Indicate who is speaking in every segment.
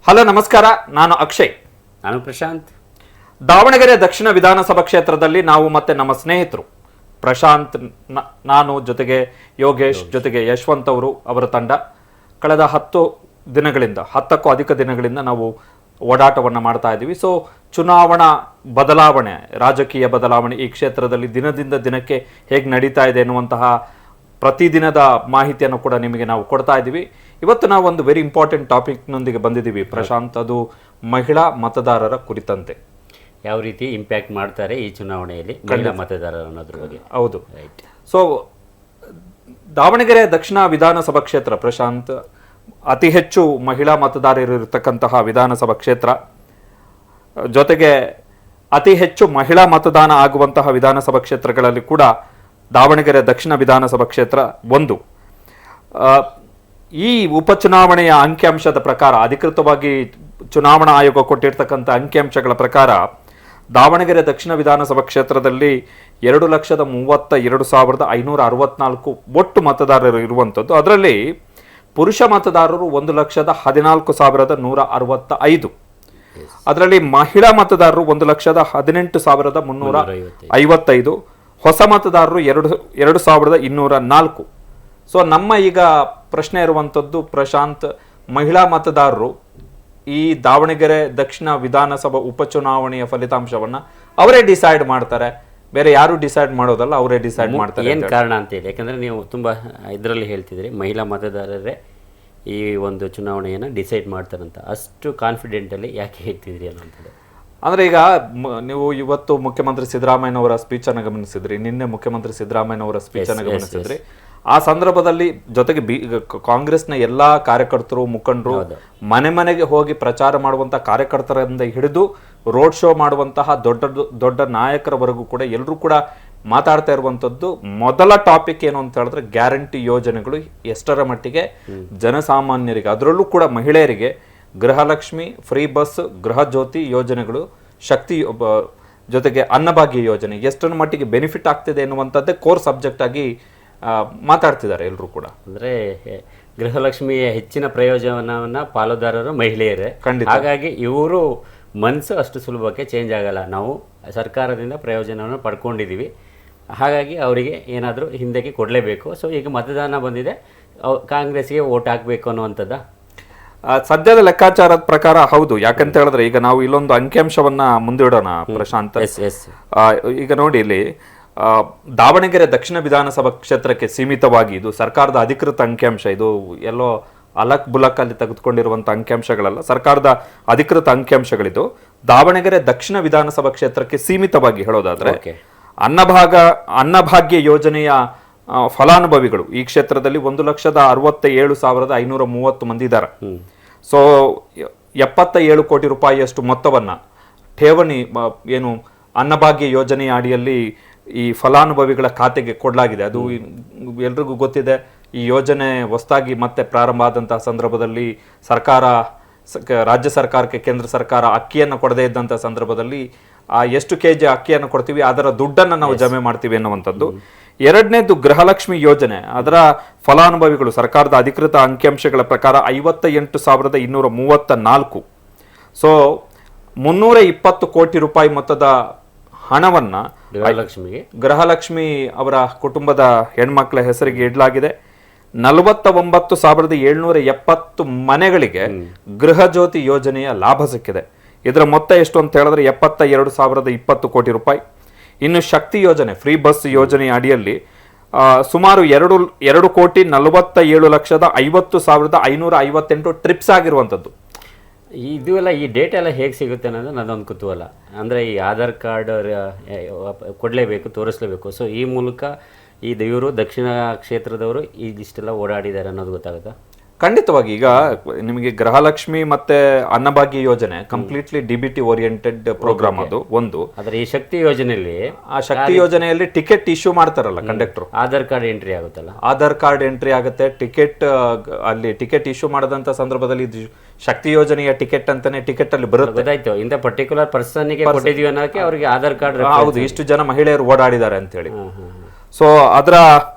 Speaker 1: Hello ನಮಸ್ಕಾರ, ನಾನು ಅಕ್ಷಯ್.
Speaker 2: ನಾನು ಪ್ರಶಾಂತ್.
Speaker 1: ದಾವಣಗೆರೆ ದಕ್ಷಿಣ ವಿಧಾನಸಭಾ ಕ್ಷೇತ್ರದಲ್ಲಿ ನಾವು ಮತ್ತೆ ನಮ್ಮ ಸ್ನೇಹಿತರು ಪ್ರಶಾಂತ್, ನಾನು ಜೊತೆಗೆ ಯೋಗೇಶ್, ಜೊತೆಗೆ ಯಶವಂತ್ ಅವರ ತಂಡ ಕಳೆದ 10ಕ್ಕೂ ಅಧಿಕ ದಿನಗಳಿಂದ ನಾವು ಓಡಾಟವನ್ನು ಮಾಡ್ತಾ ಇದ್ದೀವಿ. ಸೊ ಚುನಾವಣಾ ಬದಲಾವಣೆ, ರಾಜಕೀಯ ಬದಲಾವಣೆ ಈ ಕ್ಷೇತ್ರದಲ್ಲಿ ದಿನದಿಂದ ದಿನಕ್ಕೆ ಹೇಗೆ ನಡೀತಾ ಇದೆ ಎನ್ನುವಂತಹ ಪ್ರತಿದಿನದ ಮಾಹಿತಿಯನ್ನು ಕೂಡ ನಿಮಗೆ ನಾವು ಕೊಡ್ತಾ ಇದ್ದೀವಿ. ಇವತ್ತು ನಾವು ಒಂದು ವೆರಿ ಇಂಪಾರ್ಟೆಂಟ್ ಟಾಪಿಕ್ನೊಂದಿಗೆ ಬಂದಿದ್ದೀವಿ ಪ್ರಶಾಂತ್. ಅದು ಮಹಿಳಾ ಮತದಾರರ ಕುರಿತಂತೆ
Speaker 2: ಯಾವ ರೀತಿ ಇಂಪ್ಯಾಕ್ಟ್ ಮಾಡ್ತಾರೆ ಈ ಚುನಾವಣೆಯಲ್ಲಿ ಮಹಿಳಾ ಮತದಾರರು ಅನ್ನೋದ್ರ ಬಗ್ಗೆ.
Speaker 1: ಹೌದು, ರೈಟ್. ಸೊ ದಾವಣಗೆರೆ ದಕ್ಷಿಣ ವಿಧಾನಸಭಾ ಕ್ಷೇತ್ರ ಪ್ರಶಾಂತ್ ಅತಿ ಹೆಚ್ಚು ಮಹಿಳಾ ಮತದಾರರು ಇರತಕ್ಕಂತಹ ವಿಧಾನಸಭಾ ಕ್ಷೇತ್ರ, ಜೊತೆಗೆ ಅತಿ ಹೆಚ್ಚು ಮಹಿಳಾ ಮತದಾನ ಆಗುವಂತಹ ವಿಧಾನಸಭಾ ಕ್ಷೇತ್ರಗಳಲ್ಲಿ ಕೂಡ ದಾವಣಗೆರೆ ದಕ್ಷಿಣ ವಿಧಾನಸಭಾ ಕ್ಷೇತ್ರ ಒಂದು. ಈ ಉಪಚುನಾವಣೆಯ ಅಂಕಿಅಂಶದ ಪ್ರಕಾರ, ಅಧಿಕೃತವಾಗಿ ಚುನಾವಣಾ ಆಯೋಗ ಕೊಟ್ಟಿರ್ತಕ್ಕಂಥ ಅಂಕಿಅಂಶಗಳ ಪ್ರಕಾರ ದಾವಣಗೆರೆ ದಕ್ಷಿಣ ವಿಧಾನಸಭಾ ಕ್ಷೇತ್ರದಲ್ಲಿ 2,32,564 ಒಟ್ಟು ಮತದಾರರು ಇರುವಂಥದ್ದು. ಅದರಲ್ಲಿ ಪುರುಷ ಮತದಾರರು 1,14,165. ಅದರಲ್ಲಿ ಮಹಿಳಾ ಮತದಾರರು 1,18,355. ಹೊಸ ಮತದಾರರು 2,204. ಸೊ ನಮ್ಮ ಈಗ ಪ್ರಶ್ನೆ ಇರುವಂಥದ್ದು ಪ್ರಶಾಂತ್, ಮಹಿಳಾ ಮತದಾರರು ಈ ದಾವಣಗೆರೆ ದಕ್ಷಿಣ ವಿಧಾನಸಭಾ ಉಪಚುನಾವಣೆಯ ಫಲಿತಾಂಶವನ್ನ ಅವರೇ ಡಿಸೈಡ್ ಮಾಡ್ತಾರೆ, ಬೇರೆ ಯಾರು ಡಿಸೈಡ್ ಮಾಡೋದಲ್ಲ, ಅವರೇ ಡಿಸೈಡ್ ಮಾಡ್ತಾರೆ.
Speaker 2: ಏನು ಕಾರಣ ಅಂತ ಇದೆ? ಯಾಕಂದ್ರೆ ನೀವು ತುಂಬಾ ಇದರಲ್ಲಿ ಹೇಳ್ತಿದ್ರಿ ಮಹಿಳಾ ಮತದಾರರೇ ಈ ಒಂದು ಚುನಾವಣೆಯನ್ನು ಡಿಸೈಡ್ ಮಾಡ್ತಾರಂತ. ಅಷ್ಟು ಕಾನ್ಫಿಡೆಂಟಲ್ಲಿ ಯಾಕೆ ಹೇಳ್ತಿದ್ರಿ ಅನ್ನೋಂಥದ್ದು?
Speaker 1: ಅಂದ್ರೆ ಈಗ ನೀವು ಇವತ್ತು ಮುಖ್ಯಮಂತ್ರಿ ಸಿದ್ದರಾಮಯ್ಯನವರ ಸ್ಪೀಚ್ ಅನ್ನು ಗಮನಿಸಿದ್ರಿ, ನಿನ್ನೆ ಮುಖ್ಯಮಂತ್ರಿ ಸಿದ್ದರಾಮಯ್ಯನವರ ಸ್ಪೀಚ್ ಅನ್ನು ಗಮನಿಸಿದ್ರಿ. ಆ ಸಂದರ್ಭದಲ್ಲಿ ಜೊತೆಗೆ ಕಾಂಗ್ರೆಸ್ನ ಎಲ್ಲಾ ಕಾರ್ಯಕರ್ತರು, ಮುಖಂಡರು ಮನೆ ಮನೆಗೆ ಹೋಗಿ ಪ್ರಚಾರ ಮಾಡುವಂತಹ ಕಾರ್ಯಕರ್ತರಿಂದ ಹಿಡಿದು ರೋಡ್ ಶೋ ಮಾಡುವಂತಹ ದೊಡ್ಡ ದೊಡ್ಡ ನಾಯಕರವರೆಗೂ ಕೂಡ ಎಲ್ಲರೂ ಕೂಡ ಮಾತಾಡ್ತಾ ಇರುವಂತದ್ದು ಮೊದಲ ಟಾಪಿಕ್ ಏನು ಅಂತ ಹೇಳಿದ್ರೆ ಗ್ಯಾರಂಟಿ ಯೋಜನೆಗಳು ಎಷ್ಟರ ಮಟ್ಟಿಗೆ ಜನಸಾಮಾನ್ಯರಿಗೆ, ಅದರಲ್ಲೂ ಕೂಡ ಮಹಿಳೆಯರಿಗೆ ಗೃಹಲಕ್ಷ್ಮಿ, ಫ್ರೀ ಬಸ್, ಗೃಹ ಜ್ಯೋತಿ ಯೋಜನೆಗಳು, ಶಕ್ತಿ ಜೊತೆಗೆ ಅನ್ನಭಾಗ್ಯ ಯೋಜನೆ ಎಷ್ಟರ ಮಟ್ಟಿಗೆ ಬೆನಿಫಿಟ್ ಆಗ್ತಿದೆ ಎನ್ನುವಂಥದ್ದೇ ಕೋರ್ ಸಬ್ಜೆಕ್ಟ್ ಆಗಿ ಮಾತಾಡ್ತಿದ್ದಾರೆ ಎಲ್ಲರೂ ಕೂಡ.
Speaker 2: ಅಂದ್ರೆ ಗೃಹಲಕ್ಷ್ಮಿಯ ಹೆಚ್ಚಿನ ಪ್ರಯೋಜನವನ್ನ ಪಾಲುದಾರರು ಮಹಿಳೆಯರೇ. ಹಾಗಾಗಿ ಇವರು ಮನಸ್ಸು ಅಷ್ಟು ಸುಲಭಕ್ಕೆ ಚೇಂಜ್ ಆಗಲ್ಲ. ನಾವು ಸರ್ಕಾರದಿಂದ ಪ್ರಯೋಜನವನ್ನು ಪಡ್ಕೊಂಡಿದ್ದೀವಿ, ಹಾಗಾಗಿ ಅವರಿಗೆ ಏನಾದರೂ ಹಿಂದಕ್ಕೆ ಕೊಡಲೇಬೇಕು. ಸೊ ಈಗ ಮತದಾನ ಬಂದಿದೆ, ಕಾಂಗ್ರೆಸ್ಗೆ ವೋಟ್ ಹಾಕಬೇಕು ಅನ್ನುವಂಥದ್ದು
Speaker 1: ಸದ್ಯದ ಲೆಕ್ಕಾಚಾರದ ಪ್ರಕಾರ ಹೌದು. ಯಾಕಂತ ಹೇಳಿದ್ರೆ ಈಗ ನಾವು ಇಲ್ಲೊಂದು ಅಂಕಿಅಂಶವನ್ನ ಮುಂದಿಡೋಣ ಪ್ರಶಾಂತ್. ಈಗ ನೋಡಿ, ಇಲ್ಲಿ ದಾವಣಗೆರೆ ದಕ್ಷಿಣ ವಿಧಾನಸಭಾ ಕ್ಷೇತ್ರಕ್ಕೆ ಸೀಮಿತವಾಗಿ, ಇದು ಸರ್ಕಾರದ ಅಧಿಕೃತ ಅಂಕಿಅಂಶ, ಇದು ಎಲ್ಲೋ ಅಲಕ್ ಬುಲಕ್ ಅಲ್ಲಿ ತೆಗೆದುಕೊಂಡಿರುವಂತ ಅಂಕಿಅಂಶಗಳಲ್ಲ, ಸರ್ಕಾರದ ಅಧಿಕೃತ ಅಂಕಿಅಂಶಗಳಿದು. ದಾವಣಗೆರೆ ದಕ್ಷಿಣ ವಿಧಾನಸಭಾ ಕ್ಷೇತ್ರಕ್ಕೆ ಸೀಮಿತವಾಗಿ ಹೇಳೋದಾದ್ರೆ ಅನ್ನಭಾಗ್ಯ ಯೋಜನೆಯ ಫಲಾನುಭವಿಗಳು ಈ ಕ್ಷೇತ್ರದಲ್ಲಿ 1,67,530 ಮಂದಿ ಇದ್ದಾರೆ. ಸೊ 77 ಕೋಟಿ ರೂಪಾಯಿಯಷ್ಟು ಮೊತ್ತವನ್ನ ಠೇವಣಿ ಏನು ಅನ್ನಭಾಗ್ಯ ಯೋಜನೆಯ ಅಡಿಯಲ್ಲಿ ಈ ಫಲಾನುಭವಿಗಳ ಖಾತೆಗೆ ಕೊಡಲಾಗಿದೆ. ಅದು ಎಲ್ರಿಗೂ ಗೊತ್ತಿದೆ. ಈ ಯೋಜನೆ ಹೊಸದಾಗಿ ಮತ್ತೆ ಪ್ರಾರಂಭ ಆದಂತಹ ಸಂದರ್ಭದಲ್ಲಿ ರಾಜ್ಯ ಸರ್ಕಾರಕ್ಕೆ ಕೇಂದ್ರ ಸರ್ಕಾರ ಅಕ್ಕಿಯನ್ನು ಕೊಡದೇ ಇದ್ದಂತಹ ಸಂದರ್ಭದಲ್ಲಿ ಎಷ್ಟು ಕೆಜಿ ಅಕ್ಕಿಯನ್ನು ಕೊಡ್ತೀವಿ ಅದರ ದುಡ್ಡನ್ನು ನಾವು ಜಮೆ ಮಾಡ್ತೀವಿ ಅನ್ನುವಂಥದ್ದು. ಎರಡನೇದು ಗೃಹಲಕ್ಷ್ಮಿ ಯೋಜನೆ, ಅದರ ಫಲಾನುಭವಿಗಳು ಸರ್ಕಾರದ ಅಧಿಕೃತ ಅಂಕಿಅಂಶಗಳ ಪ್ರಕಾರ 58,234. ಸೊ 320 ಕೋಟಿ ರೂಪಾಯಿ ಮೊತ್ತದ ಹಣವನ್ನ ಗೃಹಲಕ್ಷ್ಮಿ ಅವರ ಕುಟುಂಬದ ಹೆಣ್ಮಕ್ಳ ಹೆಸರಿಗೆ ಇಡಲಾಗಿದೆ. 49,770 ಮನೆಗಳಿಗೆ ಗೃಹ ಜ್ಯೋತಿ ಯೋಜನೆಯ ಲಾಭ ಸಿಕ್ಕಿದೆ. ಇದರ ಮೊತ್ತ ಎಷ್ಟು ಅಂತ ಹೇಳಿದ್ರೆ 72,020 ಕೋಟಿ ರೂಪಾಯಿ. ಇನ್ನು ಶಕ್ತಿ ಯೋಜನೆ, ಫ್ರೀ ಬಸ್ ಯೋಜನೆಯ ಅಡಿಯಲ್ಲಿ ಸುಮಾರು 2,47,50,558 ಟ್ರಿಪ್ಸ್ ಆಗಿರುವಂಥದ್ದು.
Speaker 2: ಇದು ಎಲ್ಲ ಈ ಡೇಟಾ ಎಲ್ಲ ಹೇಗೆ ಸಿಗುತ್ತೆ ಅನ್ನೋದು ನನ್ನೊಂದು ಕುತೂಹಲ. ಅಂದರೆ ಈ ಆಧಾರ್ ಕಾರ್ಡ್ ಕೊಡಲೇಬೇಕು, ತೋರಿಸ್ಲೇಬೇಕು. ಸೊ ಈ ಮೂಲಕ ಇವರು ದಕ್ಷಿಣ ಕ್ಷೇತ್ರದವರು ಇದಿಷ್ಟೆಲ್ಲ ಓಡಾಡಿದ್ದಾರೆ ಅನ್ನೋದು ಗೊತ್ತಾಗುತ್ತಾ?
Speaker 1: ಖಂಡಿತವಾಗಿ. ಈಗ ನಿಮಗೆ ಗೃಹಲಕ್ಷ್ಮಿ ಮತ್ತೆ ಅನ್ನಭಾಗ್ಯ ಯೋಜನೆ ಕಂಪ್ಲೀಟ್ಲಿ ಡಿಬಿಟಿ ಓರಿಯೆಂಟೆಡ್ ಪ್ರೋಗ್ರಾಮ್, ಅದು ಒಂದು.
Speaker 2: ಆದ್ರೆ ಈ ಶಕ್ತಿ ಯೋಜನೆಯಲ್ಲಿ,
Speaker 1: ಆ ಶಕ್ತಿ ಯೋಜನೆಯಲ್ಲಿ ಟಿಕೆಟ್ ಇಶ್ಯೂ ಮಾಡ್ತಾರಲ್ಲ ಕಂಡಕ್ಟರ್,
Speaker 2: ಆಧಾರ್ ಕಾರ್ಡ್ ಎಂಟ್ರಿ ಆಗುತ್ತಲ್ಲ,
Speaker 1: ಆಧಾರ್ ಕಾರ್ಡ್ ಎಂಟ್ರಿ ಆಗುತ್ತೆ. ಟಿಕೆಟ್ ಅಲ್ಲಿ ಟಿಕೆಟ್ ಇಶ್ಯೂ ಮಾಡದಂತ ಸಂದರ್ಭದಲ್ಲಿ ಶಕ್ತಿ ಯೋಜನೆಯ ಟಿಕೆಟ್ ಅಂತಾನೆ ಟಿಕೆಟ್ ಅಲ್ಲಿ ಬರುತ್ತೆ.
Speaker 2: ಗೊತ್ತಾಯ್ತು, ಇಂಥ ಪರ್ಟಿಕ್ಯುಲರ್ ಪರ್ಸನ್ಗೆ ಕೊಟ್ಟಿದೀವಿ ಅನ್ನೋಕೆ ಅವರಿಗೆ ಆಧಾರ್ ಕಾರ್ಡ್,
Speaker 1: ಹೌದು, ಇಷ್ಟು ಜನ ಮಹಿಳೆಯರು ಓಡಾಡಿದ್ದಾರೆ ಅಂತ ಹೇಳಿ. ಸೊ ಅದರ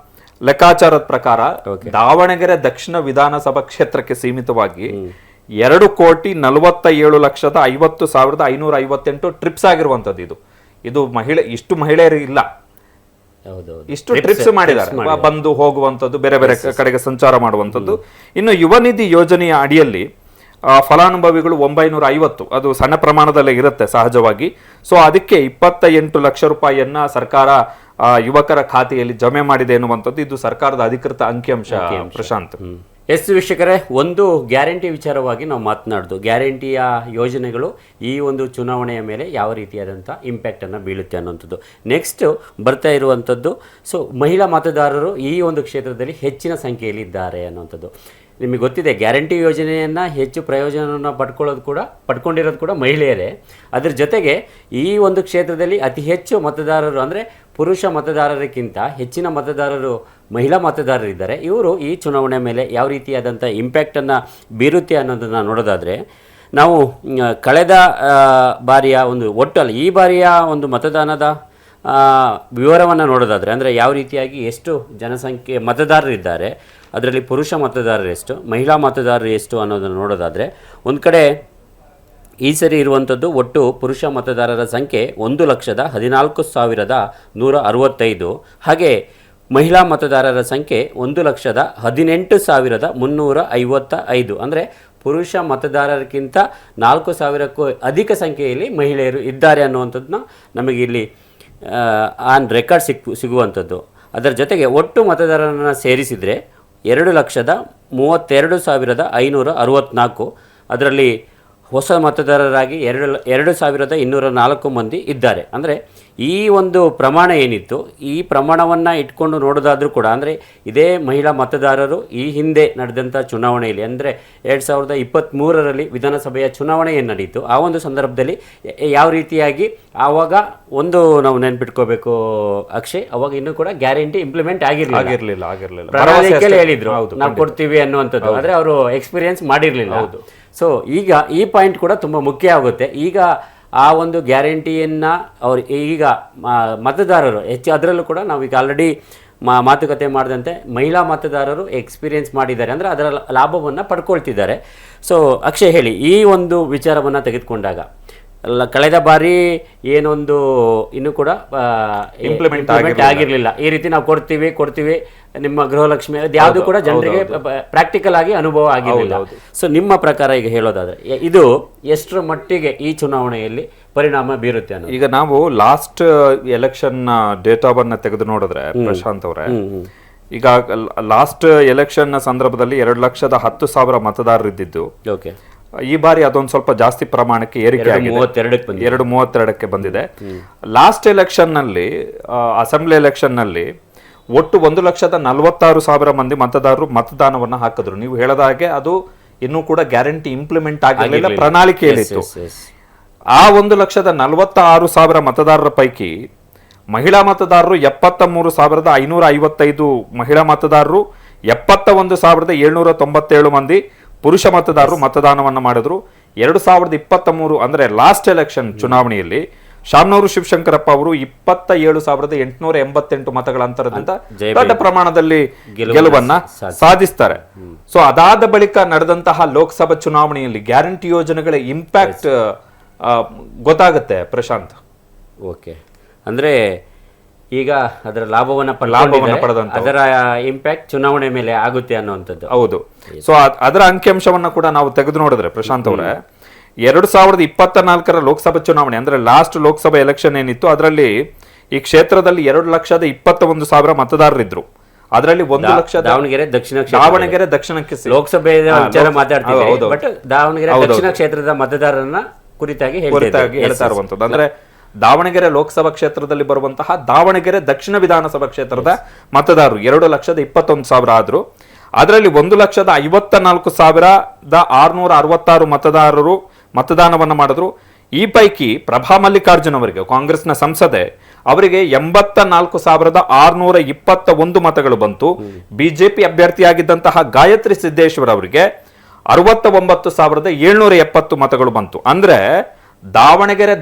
Speaker 1: ಲೆಕ್ಕಾಚಾರದ ಪ್ರಕಾರ ದಾವಣಗೆರೆ ದಕ್ಷಿಣ ವಿಧಾನಸಭಾ ಕ್ಷೇತ್ರಕ್ಕೆ ಸೀಮಿತವಾಗಿ 2,47,50,558 ಟ್ರಿಪ್ಸ್ ಆಗಿರುವಂತದ್ದು. ಇದು ಇಷ್ಟು ಮಹಿಳೆಯರು ಇಲ್ಲ, ಇಷ್ಟು ಟ್ರಿಪ್ಸ್ ಮಾಡಿದ್ದಾರೆ, ಬಂದು ಹೋಗುವಂಥದ್ದು, ಬೇರೆ ಬೇರೆ ಕಡೆಗೆ ಸಂಚಾರ ಮಾಡುವಂಥದ್ದು. ಇನ್ನು ಯುವ ನಿಧಿ ಯೋಜನೆಯ ಅಡಿಯಲ್ಲಿ ಫಲಾನುಭವಿಗಳು 950, ಅದು ಸಣ್ಣ ಪ್ರಮಾಣದಲ್ಲೇ ಇರುತ್ತೆ ಸಹಜವಾಗಿ. ಸೊ ಅದಕ್ಕೆ 28 ಲಕ್ಷ ರೂಪಾಯಿಯನ್ನ ಸರ್ಕಾರ ಯುವಕರ ಖಾತೆಯಲ್ಲಿ ಜಮೆ ಮಾಡಿದೆ ಎನ್ನುವಂಥದ್ದು ಇದು ಸರ್ಕಾರದ ಅಧಿಕೃತ ಅಂಕಿಅಂಶ. ಪ್ರಶಾಂತ್,
Speaker 2: ಎಸ್ ವೀಕ್ಷಕರೇ, ಒಂದು ಗ್ಯಾರಂಟಿ ವಿಚಾರವಾಗಿ ನಾವು ಮಾತನಾಡೋದು, ಗ್ಯಾರಂಟಿಯ ಯೋಜನೆಗಳು ಈ ಒಂದು ಚುನಾವಣೆಯ ಮೇಲೆ ಯಾವ ರೀತಿಯಾದಂಥ ಇಂಪ್ಯಾಕ್ಟನ್ನು ಬೀಳುತ್ತೆ ಅನ್ನೋಂಥದ್ದು. ನೆಕ್ಸ್ಟ್ ಬರ್ತಾ ಇರುವಂಥದ್ದು, ಸೊ ಮಹಿಳಾ ಮತದಾರರು ಈ ಒಂದು ಕ್ಷೇತ್ರದಲ್ಲಿ ಹೆಚ್ಚಿನ ಸಂಖ್ಯೆಯಲ್ಲಿ ಇದ್ದಾರೆ ಅನ್ನೋಂಥದ್ದು. ನಿಮಗೆ ಗೊತ್ತಿದೆ, ಗ್ಯಾರಂಟಿ ಯೋಜನೆಯನ್ನು ಹೆಚ್ಚು ಪ್ರಯೋಜನವನ್ನು ಪಡ್ಕೊಂಡಿರೋದು ಕೂಡ ಮಹಿಳೆಯರೇ. ಅದರ ಜೊತೆಗೆ ಈ ಒಂದು ಕ್ಷೇತ್ರದಲ್ಲಿ ಅತಿ ಹೆಚ್ಚು ಮತದಾರರು ಅಂದರೆ ಪುರುಷ ಮತದಾರರಿಗಿಂತ ಹೆಚ್ಚಿನ ಮತದಾರರು ಮಹಿಳಾ ಮತದಾರರಿದ್ದಾರೆ. ಇವರು ಈ ಚುನಾವಣೆ ಮೇಲೆ ಯಾವ ರೀತಿಯಾದಂಥ ಇಂಪ್ಯಾಕ್ಟನ್ನು ಬೀರುತ್ತೆ ಅನ್ನೋದನ್ನು ನೋಡೋದಾದರೆ, ನಾವು ಕಳೆದ ಬಾರಿಯ ಒಂದು ಒಟ್ಟಲ್ಲಿ ಈ ಬಾರಿಯ ಒಂದು ಮತದಾನದ ವಿವರವನ್ನು ನೋಡೋದಾದರೆ, ಅಂದರೆ ಯಾವ ರೀತಿಯಾಗಿ ಎಷ್ಟು ಜನಸಂಖ್ಯೆ ಮತದಾರರಿದ್ದಾರೆ, ಅದರಲ್ಲಿ ಪುರುಷ ಮತದಾರರು ಎಷ್ಟು, ಮಹಿಳಾ ಮತದಾರರು ಎಷ್ಟು ಅನ್ನೋದನ್ನು ನೋಡೋದಾದರೆ, ಒಂದು ಕಡೆ ಈ ಸರಿ ಇರುವಂಥದ್ದು ಒಟ್ಟು ಪುರುಷ ಮತದಾರರ ಸಂಖ್ಯೆ 1,14,165, ಹಾಗೆ ಮಹಿಳಾ ಮತದಾರರ ಸಂಖ್ಯೆ 1,18,355. ಅಂದರೆ ಪುರುಷ ಮತದಾರರಿಗಿಂತ 4,000ಕ್ಕೂ ಅಧಿಕ ಸಂಖ್ಯೆಯಲ್ಲಿ ಮಹಿಳೆಯರು ಇದ್ದಾರೆ ಅನ್ನುವಂಥದ್ದನ್ನ ನಮಗೆ ಇಲ್ಲಿ ಆನ್ ರೆಕಾರ್ಡ್ ಸಿಗುವಂಥದ್ದು. ಅದರ ಜೊತೆಗೆ ಒಟ್ಟು ಮತದಾರರನ್ನು ಸೇರಿಸಿದರೆ 2,32,564. ಅದರಲ್ಲಿ ಹೊಸ ಮತದಾರರಾಗಿ 2,204 ಮಂದಿ ಇದ್ದಾರೆ. ಅಂದರೆ ಈ ಒಂದು ಪ್ರಮಾಣ ಏನಿತ್ತು, ಈ ಪ್ರಮಾಣವನ್ನು ಇಟ್ಕೊಂಡು ನೋಡೋದಾದರೂ ಕೂಡ, ಅಂದರೆ ಇದೇ ಮಹಿಳಾ ಮತದಾರರು ಈ ಹಿಂದೆ ನಡೆದಂಥ ಚುನಾವಣೆಯಲ್ಲಿ, ಅಂದರೆ 2023ರಲ್ಲಿ ವಿಧಾನಸಭೆಯ ಚುನಾವಣೆ ಏನು ನಡೀತು, ಆ ಒಂದು ಸಂದರ್ಭದಲ್ಲಿ ಯಾವ ರೀತಿಯಾಗಿ ಆವಾಗ ಒಂದು ನಾವು ನೆನ್ಪಿಟ್ಕೋಬೇಕು ಅಕ್ಷಯ್, ಅವಾಗ ಇನ್ನೂ ಕೂಡ ಗ್ಯಾರಂಟಿ ಇಂಪ್ಲಿಮೆಂಟ್ ಆಗಿರಲಿಲ್ಲ. ಪ್ರಣಾಳಿಕೆಯಲ್ಲಿ ಹೇಳಿದ್ರು ನಾವು ಕೊಡ್ತೀವಿ ಅನ್ನುವಂಥದ್ದು, ಆದರೆ ಅವರು ಎಕ್ಸ್ಪೀರಿಯನ್ಸ್ ಮಾಡಿರಲಿಲ್ಲ. ಸೊ ಈಗ ಈ ಪಾಯಿಂಟ್ ಕೂಡ ತುಂಬ ಮುಖ್ಯ ಆಗುತ್ತೆ. ಈಗ ಆ ಒಂದು ಗ್ಯಾರಂಟಿಯನ್ನು ಅವರು ಈಗ ಮತದಾರರು ಹೆಚ್ಚು, ಅದರಲ್ಲೂ ಕೂಡ ನಾವೀಗ ಆಲ್ರೆಡಿ ಮಾತುಕತೆ ಮಾಡಿದಂತೆ ಮಹಿಳಾ ಮತದಾರರು ಎಕ್ಸ್ಪೀರಿಯೆನ್ಸ್ ಮಾಡಿದ್ದಾರೆ, ಅಂದರೆ ಅದರ ಲಾಭವನ್ನು ಪಡ್ಕೊಳ್ತಿದ್ದಾರೆ. ಸೊ ಅಕ್ಷಯ್ ಹೇಳಿ, ಈ ಒಂದು ವಿಚಾರವನ್ನು ತೆಗೆದುಕೊಂಡಾಗ ಕಳೆದ ಬಾರಿ ಏನೊಂದು ಇನ್ನೂ ಕೂಡ ಇಂಪ್ಲಿಮೆಂಟ್ ಆಗಿರಲಿಲ್ಲ, ಈ ರೀತಿ ನಾವು ಕೊಡ್ತೀವಿ ನಿಮ್ಮ ಗೃಹಲಕ್ಷ್ಮಿ, ಯಾವುದು ಕೂಡ ಜನರಿಗೆ ಪ್ರಾಕ್ಟಿಕಲ್ ಆಗಿ ಅನುಭವ ಆಗಿರಲಿಲ್ಲ. ಸೊ ನಿಮ್ಮ ಪ್ರಕಾರ ಈಗ ಹೇಳೋದಾದ್ರೆ ಇದು ಎಷ್ಟರ ಮಟ್ಟಿಗೆ ಈ ಚುನಾವಣೆಯಲ್ಲಿ ಪರಿಣಾಮ ಬೀರುತ್ತೆ ಅನ್ನೋದು?
Speaker 1: ಈಗ ನಾವು ಲಾಸ್ಟ್ ಎಲೆಕ್ಷನ್ ಡೇಟಾವನ್ನ ತೆಗೆದು ನೋಡಿದ್ರೆ ಪ್ರಶಾಂತ್ ಅವರೇ, ಈಗ ಲಾಸ್ಟ್ ಎಲೆಕ್ಷನ್ ಸಂದರ್ಭದಲ್ಲಿ 2,10,000 ಮತದಾರರು ಇದ್ದಿದ್ದು, ಈ ಬಾರಿ ಅದೊಂದು ಸ್ವಲ್ಪ ಜಾಸ್ತಿ ಪ್ರಮಾಣಕ್ಕೆ ಏರಿಕೆ ಆಗಿದೆ, 2,32ಕ್ಕೆ ಬಂದಿದೆ. ಲಾಸ್ಟ್ ಎಲೆಕ್ಷನ್ ನಲ್ಲಿ, ಅಸೆಂಬ್ಲಿ ಎಲೆಕ್ಷನ್ ನಲ್ಲಿ ಒಟ್ಟು 1,46,000 ಮಂದಿ ಮತದಾರರು ಮತದಾನವನ್ನ ಹಾಕಿದ್ರು. ನೀವು ಹೇಳದ ಹಾಗೆ ಅದು ಇನ್ನೂ ಕೂಡ ಗ್ಯಾರಂಟಿ ಇಂಪ್ಲಿಮೆಂಟ್ ಆಗಿರಲಿಲ್ಲ, ಪ್ರಣಾಳಿಕೆಯಲ್ಲಿತ್ತು. ಆ 1,46,000 ಮತದಾರರ ಪೈಕಿ ಮಹಿಳಾ ಮತದಾರರು 73,555 ಮಹಿಳಾ ಮತದಾರರು, 71,797 ಮಂದಿ ಪುರುಷ ಮತದಾರರು ಮತದಾನವನ್ನ ಮಾಡಿದ್ರು. 2023 ಅಂದ್ರೆ ಲಾಸ್ಟ್ ಎಲೆಕ್ಷನ್ ಚುನಾವಣೆಯಲ್ಲಿ ಶಾಮನೂರು ಶಿವಶಂಕರಪ್ಪ ಅವರು 27,888 ಮತಗಳ ಅಂತರದಿಂದ ದೊಡ್ಡ ಪ್ರಮಾಣದಲ್ಲಿ ಗೆಲುವನ್ನ ಸಾಧಿಸ್ತಾರೆ. ಸೊ ಅದಾದ ಬಳಿಕ ನಡೆದಂತಹ ಲೋಕಸಭಾ ಚುನಾವಣೆಯಲ್ಲಿ ಗ್ಯಾರಂಟಿ ಯೋಜನೆಗಳ ಇಂಪ್ಯಾಕ್ಟ್ ಗೊತ್ತಾಗುತ್ತೆ ಪ್ರಶಾಂತ್.
Speaker 2: ಓಕೆ, ಅಂದ್ರೆ ಈಗ ಅದರ ಲಾಭವನ್ನ ಪಡೆದಂತ ಅದರ ಇಂಪ್ಯಾಕ್ಟ್ ಚುನಾವಣೆ ಮೇಲೆ ಆಗುತ್ತೆ ಅನ್ನುವಂಥದ್ದು.
Speaker 1: ಹೌದು. ಸೊ ಅದರ ಅಂಕಿಅಂಶವನ್ನ ಕೂಡ ನಾವು ತೆಗೆದು ನೋಡಿದ್ರೆ ಪ್ರಶಾಂತ್ ಅವರೇ, 2024 ಲೋಕಸಭಾ ಚುನಾವಣೆ ಅಂದ್ರೆ ಲಾಸ್ಟ್ ಲೋಕಸಭಾ ಎಲೆಕ್ಷನ್ ಏನಿತ್ತು, ಅದರಲ್ಲಿ ಈ ಕ್ಷೇತ್ರದಲ್ಲಿ 2,21,000 ಮತದಾರರಿದ್ರು. ಅದರಲ್ಲಿ 1,00,000 ದಾವಣಗೆರೆ ದಕ್ಷಿಣಕ್ಕೆ
Speaker 2: ಲೋಕಸಭೆ ವಿಚಾರ ಮಾತಾಡ್ತೀವಿ, ಬಟ್ ದಾವಣಗೆರೆ ದಕ್ಷಿಣ ಕ್ಷೇತ್ರದ ಮತದಾರರನ್ನ ಕುರಿತಾಗಿ
Speaker 1: ಹೇಳ್ತಾ ಇರುವಂತದ್ದು. ಅಂದ್ರೆ ದಾವಣಗೆರೆ ಲೋಕಸಭಾ ಕ್ಷೇತ್ರದಲ್ಲಿ ಬರುವಂತಹ ದಾವಣಗೆರೆ ದಕ್ಷಿಣ ವಿಧಾನಸಭಾ ಕ್ಷೇತ್ರದ ಮತದಾರರು 2,21,000 ಆದ್ರು. ಅದರಲ್ಲಿ 1,54,666 ಮತದಾರರು ಮತದಾನವನ್ನ ಮಾಡಿದ್ರು. ಈ ಪೈಕಿ ಪ್ರಭಾ ಮಲ್ಲಿಕಾರ್ಜುನ್ ಅವರಿಗೆ, ಕಾಂಗ್ರೆಸ್ನ ಸಂಸದೆ, ಅವರಿಗೆ 84,621 ಮತಗಳು ಬಂತು. ಬಿಜೆಪಿ ಅಭ್ಯರ್ಥಿಯಾಗಿದ್ದಂತಹ ಗಾಯತ್ರಿ ಸಿದ್ದೇಶ್ವರ್ ಅವರಿಗೆ 69,770 ಮತಗಳು ಬಂತು. ಅಂದ್ರೆ ದಾವಣಗೆರೆ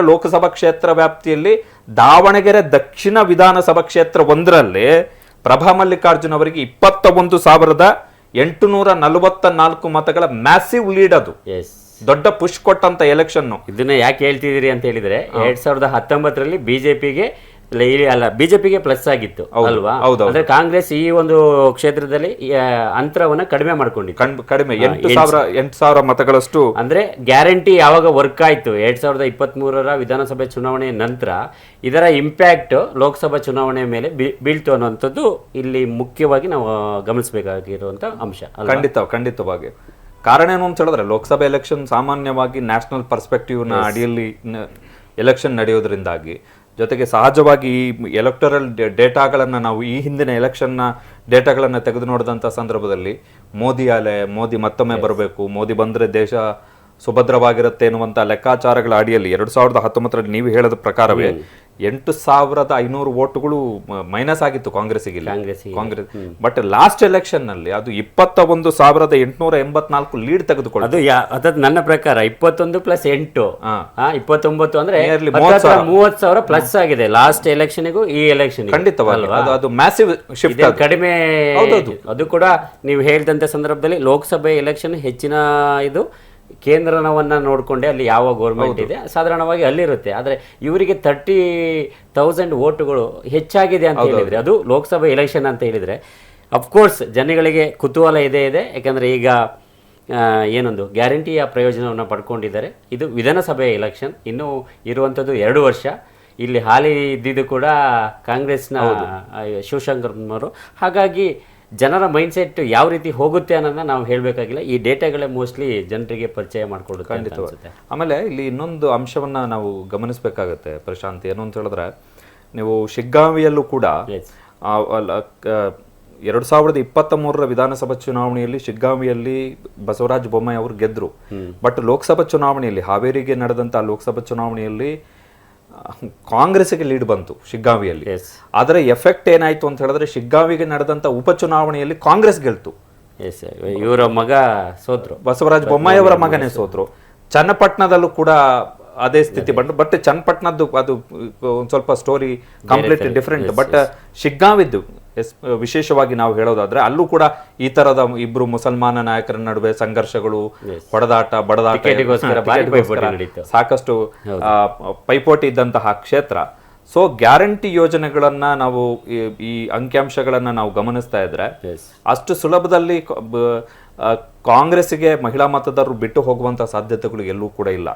Speaker 1: ಲೋಕಸಭಾ ಕ್ಷೇತ್ರ ವ್ಯಾಪ್ತಿಯಲ್ಲಿ ದಾವಣಗೆರೆ ದಕ್ಷಿಣ ವಿಧಾನಸಭಾ ಕ್ಷೇತ್ರ 1ರಲ್ಲಿ ಪ್ರಭಾ ಮಲ್ಲಿಕಾರ್ಜುನ್ ಅವರಿಗೆ 844 ಮತಗಳ ಮ್ಯಾಸಿವ್ ಲೀಡ್, ಅದು
Speaker 2: ಎಸ್,
Speaker 1: ದೊಡ್ಡ ಪುಷ್ ಕೊಟ್ಟಂತ ಎಲೆಕ್ಷನ್.
Speaker 2: ಇದನ್ನ ಯಾಕೆ ಹೇಳ್ತಿದ್ದೀರಿ ಅಂತ ಹೇಳಿದ್ರೆ 2019ರಲ್ಲಿ ಬಿಜೆಪಿಗೆ ಅಲ್ಲ ಬಿಜೆಪಿಗೆ ಪ್ಲಸ್ ಆಗಿತ್ತು ಅಲ್ವಾ, ಅಂದ್ರೆ ಕಾಂಗ್ರೆಸ್ ಈ ಒಂದು ಕ್ಷೇತ್ರದಲ್ಲಿ ಅಂತರವನ್ನ ಕಡಿಮೆ ಮಾಡ್ಕೊಂಡಿತ್ತು.
Speaker 1: ಕಡಿಮೆ 8,000 ಮತಗಳಷ್ಟು.
Speaker 2: ಅಂದ್ರೆ ಗ್ಯಾರಂಟಿ ಯಾವಾಗ ವರ್ಕ್ ಆಯ್ತು 2023ರ ವಿಧಾನಸಭೆ ಚುನಾವಣೆ ನಂತರ ಇದರ ಇಂಪ್ಯಾಕ್ಟ್ ಲೋಕಸಭಾ ಚುನಾವಣೆ ಮೇಲೆ ಬೀಳ್ತು ಅನ್ನುವಂಥದ್ದು ಇಲ್ಲಿ ಮುಖ್ಯವಾಗಿ ನಾವು ಗಮನಿಸಬೇಕಾಗಿರುವಂತ ಅಂಶ.
Speaker 1: ಖಂಡಿತವಾಗಿ. ಕಾರಣ ಏನು ಅಂತ ಹೇಳಿದ್ರೆ ಲೋಕಸಭೆ ಎಲೆಕ್ಷನ್ ಸಾಮಾನ್ಯವಾಗಿ ನ್ಯಾಷನಲ್ ಪರ್ಸ್ಪೆಕ್ಟಿವ್ ನ ಅಡಿಯಲ್ಲಿ ಎಲೆಕ್ಷನ್ ನಡೆಯೋದ್ರಿಂದಾಗಿ, ಜೊತೆಗೆ ಸಹಜವಾಗಿ ಈ ಎಲೆಕ್ಟರಲ್ ಡೇಟಾಗಳನ್ನು ನಾವು ಈ ಹಿಂದಿನ ಎಲೆಕ್ಷನ್ನ ಡೇಟಾಗಳನ್ನು ತೆಗೆದು ನೋಡಿದಂಥ ಸಂದರ್ಭದಲ್ಲಿ ಮೋದಿ ಮತ್ತೊಮ್ಮೆ ಬರಬೇಕು, ಮೋದಿ ಬಂದರೆ ದೇಶ ಸುಭದ್ರವಾಗಿರುತ್ತೆ ಎನ್ನುವಂಥ ಲೆಕ್ಕಾಚಾರಗಳ ಅಡಿಯಲ್ಲಿ 2019ರಲ್ಲಿ ನೀವು ಹೇಳದ ಪ್ರಕಾರವೇ 8,500 ವೋಟುಗಳು ಮೈನಸ್ ಆಗಿತ್ತು ಕಾಂಗ್ರೆಸ್ಗೆ. ಬಟ್ ಲಾಸ್ಟ್ ಎಲೆಕ್ಷನ್ ನಲ್ಲಿ ಅದು 21,884 ಲೀಡ್ ತೆಗೆದುಕೊಳ್ಳೋದು.
Speaker 2: ಅದು ನನ್ನ ಪ್ರಕಾರ 21 + 8 29 ಅಂದ್ರೆ 30,000 ಪ್ಲಸ್ ಆಗಿದೆ ಲಾಸ್ಟ್ ಎಲೆಕ್ಷನ್ಗೂ ಈ ಎಲೆಕ್ಷನ್.
Speaker 1: ಖಂಡಿತವಾಗಿ ಅದು ಮ್ಯಾಸಿವ್ ಶಿಫ್ಟ್.
Speaker 2: ಕಡಿಮೆ ಅದು ಕೂಡ ನೀವು ಹೇಳಿದಂತ ಸಂದರ್ಭದಲ್ಲಿ ಲೋಕಸಭೆ ಎಲೆಕ್ಷನ್ ಹೆಚ್ಚಿನ ಇದು ಕೇಂದ್ರವನ್ನ ನೋಡ್ಕೊಂಡೆ ಅಲ್ಲಿ ಯಾವ ಗೌರ್ಮೆಂಟ್ ಇದೆ ಸಾಧಾರಣವಾಗಿ ಅಲ್ಲಿರುತ್ತೆ. ಆದ್ರೆ ಇವರಿಗೆ 30,000 ವೋಟುಗಳು ಹೆಚ್ಚಾಗಿದೆ ಅಂತ ಹೇಳಿದ್ರೆ ಅದು ಲೋಕಸಭೆ ಎಲೆಕ್ಷನ್ ಅಂತ ಹೇಳಿದ್ರೆ ಅಫ್ಕೋರ್ಸ್ ಜನಗಳಿಗೆ ಕುತೂಹಲ ಇದೆ. ಯಾಕಂದ್ರೆ ಈಗ ಏನೊಂದು ಗ್ಯಾರಂಟಿಯ ಪ್ರಯೋಜನವನ್ನು ಪಡ್ಕೊಂಡಿದ್ದಾರೆ. ಇದು ವಿಧಾನಸಭೆ ಎಲೆಕ್ಷನ್ ಇನ್ನೂ ಇರುವಂಥದ್ದು 2 ವರ್ಷ. ಇಲ್ಲಿ ಹಾಲಿ ಇದ್ದಿದ್ದು ಕೂಡ ಕಾಂಗ್ರೆಸ್ನ ಶಿವಶಂಕರ್ನವರು. ಹಾಗಾಗಿ ಜನರ ಮೈಂಡ್ಸೆಟ್ ಯಾವ ರೀತಿ ಹೋಗುತ್ತೆ ಅನ್ನೋದನ್ನ ನಾವು ಹೇಳಬೇಕಾಗಿಲ್ಲ, ಈ ಡೇಟಾಗಳೇ ಮೋಸ್ಟ್ಲಿ ಜನರಿಗೆ ಪರಿಚಯ ಮಾಡಿಕೊಡುತ್ತೆ ಅನ್ಸುತ್ತೆ.
Speaker 1: ಆಮೇಲೆ ಇಲ್ಲಿ ಇನ್ನೊಂದು ಅಂಶವನ್ನ ನಾವು ಗಮನಿಸಬೇಕಾಗತ್ತೆ ಪ್ರಶಾಂತ್, ಏನು ಅಂತ ಹೇಳಿದ್ರೆ ನೀವು ಶಿಗ್ಗಾಂವಿಯಲ್ಲೂ ಕೂಡ 2023ರ ವಿಧಾನಸಭಾ ಚುನಾವಣೆಯಲ್ಲಿ ಶಿಗ್ಗಾಂವಿಯಲ್ಲಿ ಬಸವರಾಜ ಬೊಮ್ಮಾಯಿ ಅವರು ಗೆದ್ರು. ಬಟ್ ಲೋಕಸಭಾ ಚುನಾವಣೆಯಲ್ಲಿ ಹಾವೇರಿಗೆ ನಡೆದಂತ ಲೋಕಸಭಾ ಚುನಾವಣೆಯಲ್ಲಿ ಕಾಂಗ್ರೆಸ್ಗೆ ಲೀಡ್ ಬಂತು ಶಿಗ್ಗಾಂವಿಯಲ್ಲಿ. ಅದರ ಎಫೆಕ್ಟ್ ಏನಾಯ್ತು ಅಂತ ಹೇಳಿದ್ರೆ ಶಿಗ್ಗಾಂವಿಗೆ ನಡೆದಂತ ಉಪಚುನಾವಣೆಯಲ್ಲಿ ಕಾಂಗ್ರೆಸ್ ಗೆಲ್ತು.
Speaker 2: ಇವರ ಮಗ ಸೋತ್ರು,
Speaker 1: ಬಸವರಾಜ ಬೊಮ್ಮಾಯಿ ಅವರ ಮಗನೇ ಸೋತ್ರು. ಚನ್ನಪಟ್ಟಣದಲ್ಲೂ ಕೂಡ ಅದೇ ಸ್ಥಿತಿ ಬಂತು. ಬಟ್ ಚನ್ನಪಟ್ಟಣದ್ದು ಅದು ಒಂದ್ ಸ್ವಲ್ಪ ಸ್ಟೋರಿ ಕಂಪ್ಲೀಟ್ ಡಿಫರೆಂಟ್. ಬಟ್ ಶಿಗ್ಗಾಂವಿದ್ದು ವಿಶೇಷವಾಗಿ ನಾವು ಹೇಳೋದಾದ್ರೆ ಅಲ್ಲೂ ಕೂಡ ಈ ತರದ ಇಬ್ರು ಮುಸಲ್ಮಾನ ನಾಯಕರ ನಡುವೆ ಸಂಘರ್ಷಗಳು, ಹೊಡೆದಾಟ ಬಡದಾಟ, ಸಾಕಷ್ಟು ಪೈಪೋಟಿ ಇದ್ದಂತಹ ಕ್ಷೇತ್ರ. ಸೊ ಗ್ಯಾರಂಟಿ ಯೋಜನೆಗಳನ್ನ ನಾವು ಈ ಅಂಕಿಅಂಶಗಳನ್ನ ನಾವು ಗಮನಿಸ್ತಾ ಇದ್ರೆ ಅಷ್ಟು ಸುಲಭದಲ್ಲಿ ಕಾಂಗ್ರೆಸ್ಗೆ ಮಹಿಳಾ ಮತದಾರರು ಬಿಟ್ಟು ಹೋಗುವಂತಹ ಸಾಧ್ಯತೆಗಳು ಎಲ್ಲೂ ಕೂಡ ಇಲ್ಲ.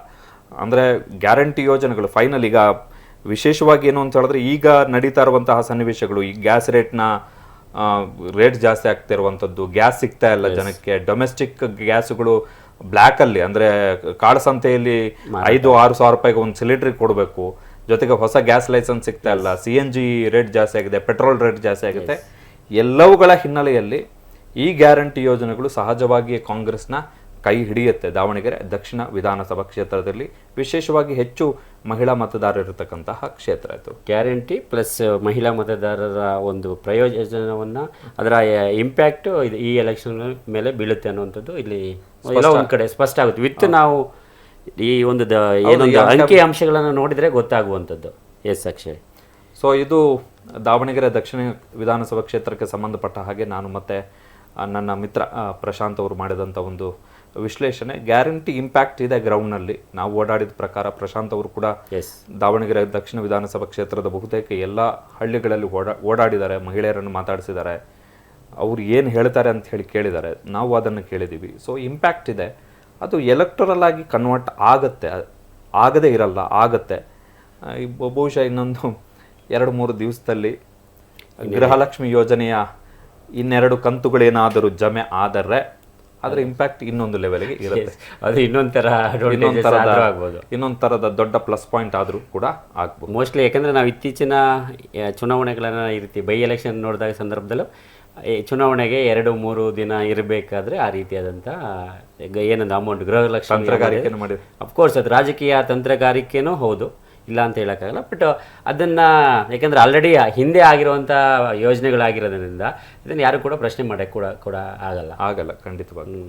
Speaker 1: ಅಂದ್ರೆ ಗ್ಯಾರಂಟಿ ಯೋಜನೆಗಳು ಫೈನಲ್ ಈಗ ವಿಶೇಷವಾಗಿ ಏನು ಅಂತ ಹೇಳಿದ್ರೆ ಈಗ ನಡೀತಾ ಇರುವಂತಹ ಸನ್ನಿವೇಶಗಳು, ಈ ಗ್ಯಾಸ್ ರೇಟ್ ಜಾಸ್ತಿ ಆಗ್ತಾ ಇರುವಂತದ್ದು, ಗ್ಯಾಸ್ ಸಿಗ್ತಾ ಇಲ್ಲ ಜನಕ್ಕೆ, ಡೊಮೆಸ್ಟಿಕ್ ಗ್ಯಾಸ್ಗಳು ಬ್ಲ್ಯಾಕ್ ಅಲ್ಲಿ ಅಂದ್ರೆ ಕಾಳಸಂತೆಯಲ್ಲಿ 5-6 ಸಾವಿರ ರೂಪಾಯಿಗೆ ಒಂದು ಸಿಲಿಂಡರ್ ಕೊಡಬೇಕು. ಜೊತೆಗೆ ಹೊಸ ಗ್ಯಾಸ್ ಲೈಸೆನ್ಸ್ ಸಿಗ್ತಾ ಇಲ್ಲ, CNG ರೇಟ್ ಜಾಸ್ತಿ ಆಗಿದೆ, ಪೆಟ್ರೋಲ್ ರೇಟ್ ಜಾಸ್ತಿ ಆಗುತ್ತೆ. ಎಲ್ಲವುಗಳ ಹಿನ್ನೆಲೆಯಲ್ಲಿ ಈ ಗ್ಯಾರಂಟಿ ಯೋಜನೆಗಳು ಸಹಜವಾಗಿ ಕಾಂಗ್ರೆಸ್ನ ಕೈ ಹಿಡಿಯುತ್ತೆ ದಾವಣಗೆರೆ ದಕ್ಷಿಣ ವಿಧಾನಸಭಾ ಕ್ಷೇತ್ರದಲ್ಲಿ, ವಿಶೇಷವಾಗಿ ಹೆಚ್ಚು ಮಹಿಳಾ ಮತದಾರರಿರತಕ್ಕಂತಹ ಕ್ಷೇತ್ರ ಇದು.
Speaker 2: ಗ್ಯಾರಂಟಿ ಪ್ಲಸ್ ಮಹಿಳಾ ಮತದಾರರ ಒಂದು ಪ್ರಯೋಜನವನ್ನ ಅದರ ಇಂಪ್ಯಾಕ್ಟ್ ಈ ಎಲೆಕ್ಷನ್ ಮೇಲೆ ಬೀಳುತ್ತೆ ಅನ್ನುವಂಥದ್ದು ಇಲ್ಲಿ ಒಂದು ಕಡೆ ಸ್ಪಷ್ಟ ಆಗುತ್ತೆ. ವಿತ್ ನಾವು ಈ ಒಂದು ಏನೊಂದು ಅಂಕಿ ಅಂಶಗಳನ್ನು ನೋಡಿದ್ರೆ ಗೊತ್ತಾಗುವಂಥದ್ದು. ಎಸ್ ಅಕ್ಷಯ್.
Speaker 1: ಸೊ ಇದು ದಾವಣಗೆರೆ ದಕ್ಷಿಣ ವಿಧಾನಸಭಾ ಕ್ಷೇತ್ರಕ್ಕೆ ಸಂಬಂಧಪಟ್ಟ ಹಾಗೆ ನಾನು ಮತ್ತೆ ನನ್ನ ಮಿತ್ರ ಪ್ರಶಾಂತ್ ಅವರು ಮಾಡಿದಂಥ ಒಂದು ವಿಶ್ಲೇಷಣೆ. ಗ್ಯಾರಂಟಿ ಇಂಪ್ಯಾಕ್ಟ್ ಇದೆ ಗ್ರೌಂಡ್ನಲ್ಲಿ. ನಾವು ಓಡಾಡಿದ ಪ್ರಕಾರ ಪ್ರಶಾಂತ್ ಅವರು ಕೂಡ ದಾವಣಗೆರೆ ದಕ್ಷಿಣ ವಿಧಾನಸಭಾ ಕ್ಷೇತ್ರದ ಬಹುತೇಕ ಎಲ್ಲ ಹಳ್ಳಿಗಳಲ್ಲಿ ಓಡಾಡಿದ್ದಾರೆ, ಮಹಿಳೆಯರನ್ನು ಮಾತಾಡಿಸಿದ್ದಾರೆ, ಅವ್ರು ಏನು ಹೇಳ್ತಾರೆ ಅಂತ ಹೇಳಿ ಕೇಳಿದ್ದಾರೆ, ನಾವು ಅದನ್ನು ಕೇಳಿದ್ದೀವಿ. ಸೊ ಇಂಪ್ಯಾಕ್ಟ್ ಇದೆ. ಅದು ಎಲೆಕ್ಟರಲ್ ಆಗಿ ಕನ್ವರ್ಟ್ ಆಗತ್ತೆ, ಆಗದೇ ಇರಲ್ಲ, ಆಗತ್ತೆ. ಬಹುಶಃ ಇನ್ನೊಂದು 2-3 ದಿವಸದಲ್ಲಿ ಗೃಹಲಕ್ಷ್ಮಿ ಯೋಜನೆಯ 2 ಕಂತುಗಳೇನಾದರೂ ಜಮೆ ಆದರೆ ಅದರ ಇಂಪ್ಯಾಕ್ಟ್ ಇನ್ನೊಂದು ಲೆವೆಲ್ಗೆ ಇರುತ್ತೆ.
Speaker 2: ಅದು ಇನ್ನೊಂದು
Speaker 1: ತರದ ದೊಡ್ಡ ಪ್ಲಸ್ ಪಾಯಿಂಟ್ ಆದರೂ ಕೂಡ ಆಗ್ಬೋದು
Speaker 2: ಮೋಸ್ಟ್ಲಿ. ಯಾಕಂದ್ರೆ ನಾವು ಇತ್ತೀಚಿನ ಚುನಾವಣೆಗಳನ್ನು ಈ ರೀತಿ ಬೈ ಎಲೆಕ್ಷನ್ ನೋಡಿದಾಗ ಸಂದರ್ಭದಲ್ಲೂ ಚುನಾವಣೆಗೆ 2-3 ದಿನ ಇರಬೇಕಾದ್ರೆ ಆ ರೀತಿಯಾದಂಥ ಏನಂದ ಅಮೌಂಟ್ ಗೃಹಲಕ್ಷ್ಮಿ
Speaker 1: ತಂತ್ರಗಾರಿಕೆ ಮಾಡಿ,
Speaker 2: ಅಫ್ಕೋರ್ಸ್ ಅದು ರಾಜಕೀಯ ತಂತ್ರಗಾರಿಕೆನೂ ಹೌದು, ಇಲ್ಲ ಅಂತ ಹೇಳೋಕ್ಕಾಗಲ್ಲ. ಬಟ್ ಅದನ್ನ ಯಾಕಂದ್ರೆ ಆಲ್ರೆಡಿ ಹಿಂದೆ ಆಗಿರುವಂಥ ಯೋಜನೆಗಳಾಗಿರೋದ್ರಿಂದ ಇದನ್ನು ಯಾರು ಕೂಡ ಪ್ರಶ್ನೆ ಮಾಡೋಕ್ಕೆ ಕೂಡ ಆಗಲ್ಲ
Speaker 1: ಖಂಡಿತವಾಗಿ.